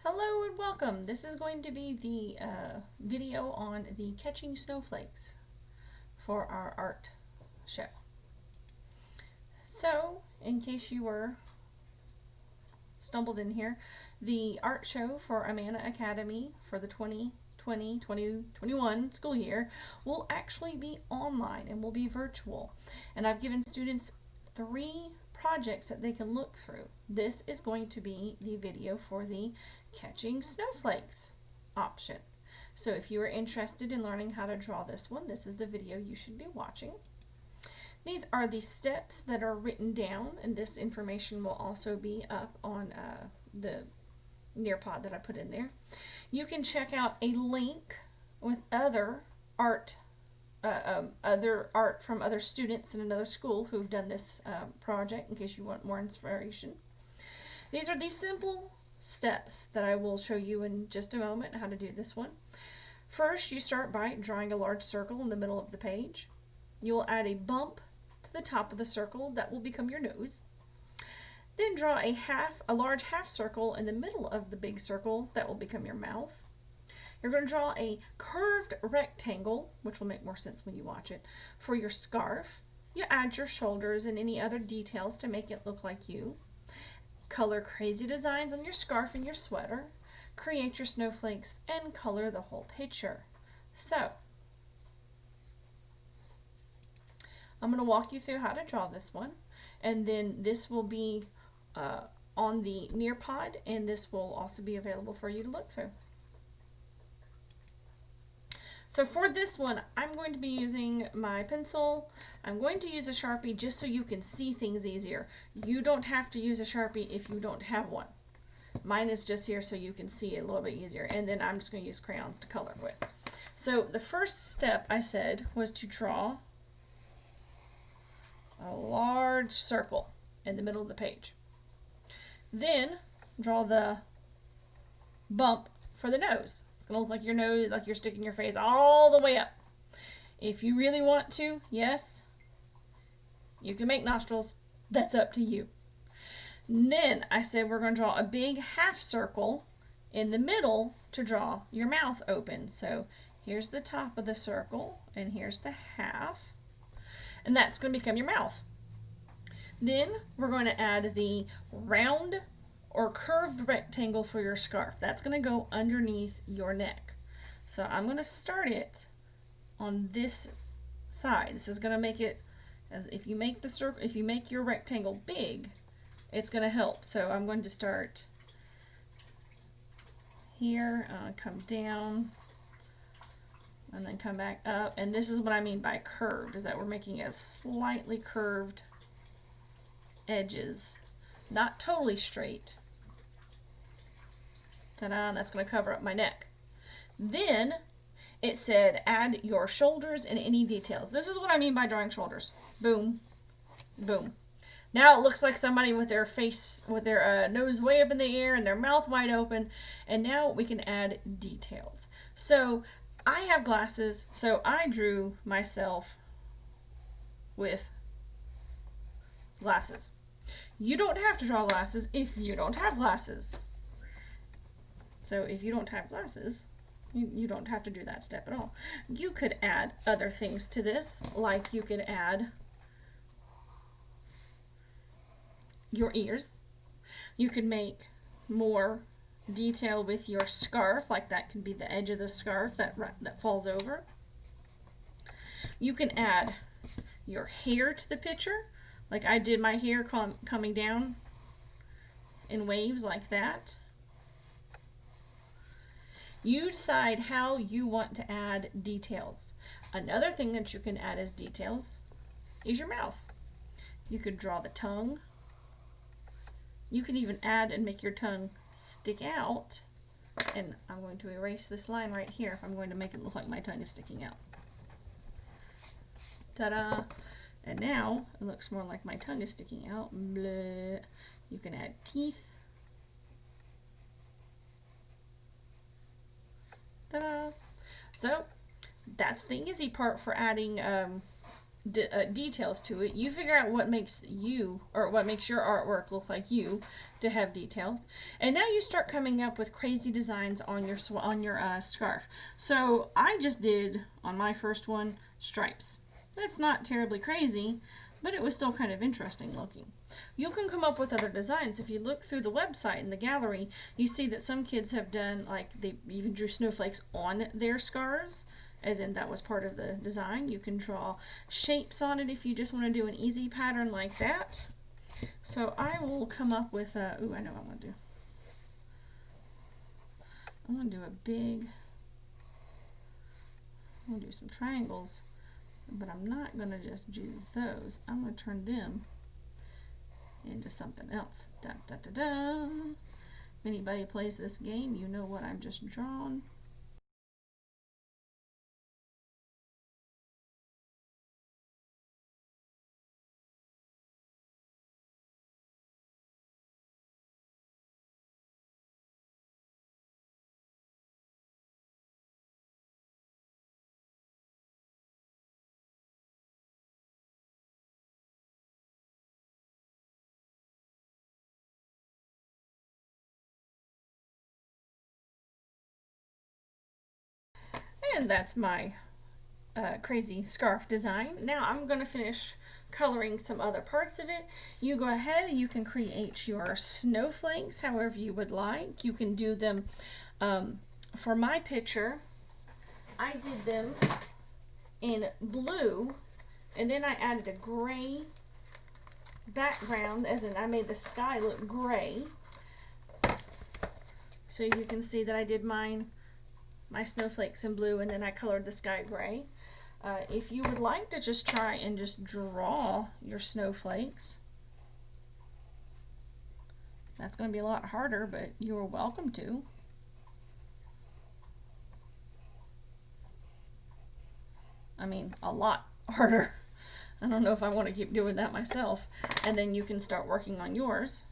Hello and welcome. This is going to be the video on the catching snowflakes for our art show. So, in case you were stumbled in here, the art show for Amana Academy for the 2020-2021 school year will actually be online and will be virtual. And I've given students 3 projects that they can look through. This is going to be the video for the catching snowflakes option. So if you are interested in learning how to draw this one, this is the video you should be watching. These are the steps that are written down, and this information will also be up on the Nearpod that I put in there. You can check out a link with other art from other students in another school who've done this project in case you want more inspiration. These are the simple steps that I will show you in just a moment how to do this one. First, you start by drawing a large circle in the middle of the page. You will add a bump to the top of the circle that will become your nose. Then draw a large half circle in the middle of the big circle that will become your mouth. You're going to draw a curved rectangle, which will make more sense when you watch it, for your scarf. You add your shoulders and any other details to make it look like you. Color crazy designs on your scarf and your sweater. Create your snowflakes and color the whole picture. So, I'm going to walk you through how to draw this one, and then this will be on the Nearpod, and this will also be available for you to look through. So for this one, I'm going to be using my pencil. I'm going to use a Sharpie just so you can see things easier. You don't have to use a Sharpie if you don't have one. Mine is just here so you can see it a little bit easier. And then I'm just going to use crayons to color with. So the first step I said was to draw a large circle in the middle of the page. Then draw the bump for the nose. It's going to look like your nose, like you're sticking your face all the way up. If you really want to, yes, you can make nostrils. That's up to you. And then I said we're going to draw a big half circle in the middle to draw your mouth open. So here's the top of the circle, and here's the half. And that's going to become your mouth. Then we're going to add the round or curved rectangle for your scarf. That's going to go underneath your neck. So I'm going to start it on this side. This is going to make it, as if you make the circle, if you make your rectangle big, it's going to help. So I'm going to start here, come down, and then come back up. And this is what I mean by curved, is that we're making a slightly curved edges, not totally straight. Ta-da, that's going to cover up my neck. Then it said add your shoulders and any details. This is what I mean by drawing shoulders. Boom, boom. Now it looks like somebody with their face, with their nose way up in the air and their mouth wide open. And now we can add details. So I have glasses, so I drew myself with glasses. You don't have to draw glasses if you don't have glasses. So if you don't have glasses, you don't have to do that step at all. You could add other things to this, like you could add your ears. You could make more detail with your scarf, like that could be the edge of the scarf that falls over. You can add your hair to the picture, like I did my hair coming down in waves like that. You decide how you want to add details. Another thing that you can add as details is your mouth. You could draw the tongue. You can even add and make your tongue stick out. And I'm going to erase this line right here if I'm going to make it look like my tongue is sticking out. Ta-da! And now it looks more like my tongue is sticking out. Bleh. You can add teeth. Ta-da! So that's the easy part for adding details to it. You figure out what makes you, or what makes your artwork look like you, to have details. And now you start coming up with crazy designs on your scarf. So I just did on my first one stripes. That's not terribly crazy, but it was still kind of interesting looking. You can come up with other designs. If you look through the website in the gallery, you see that some kids have done, like, they even drew snowflakes on their scarves, as in that was part of the design. You can draw shapes on it if you just want to do an easy pattern like that. So I will come up with a, ooh, I know what I want to do. I want to do a big, I'm going to do some triangles, but I'm not going to just do those. I'm going to turn them into something else. Da, da, da, da. If anybody plays this game, you know what I'm just drawn. And that's my crazy scarf design. Now I'm going to finish coloring some other parts of it. You go ahead and you can create your snowflakes however you would like. You can do them, for my picture, I did them in blue, and then I added a gray background, as in I made the sky look gray. So you can see that I did my snowflakes in blue, and then I colored the sky gray. If you would like to just try and just draw your snowflakes, that's going to be a lot harder, but you are welcome to. I mean, a lot harder. I don't know if I want to keep doing that myself. And then you can start working on yours.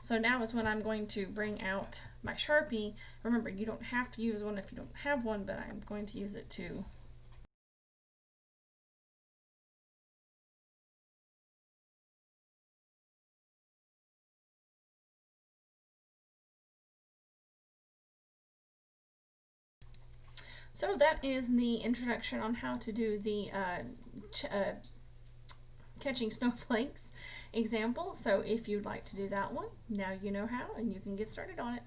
So now is when I'm going to bring out my Sharpie. Remember, you don't have to use one if you don't have one, but I'm going to use it too. So that is the introduction on how to do the catching snowflakes example. So if you'd like to do that one, now you know how, and you can get started on it.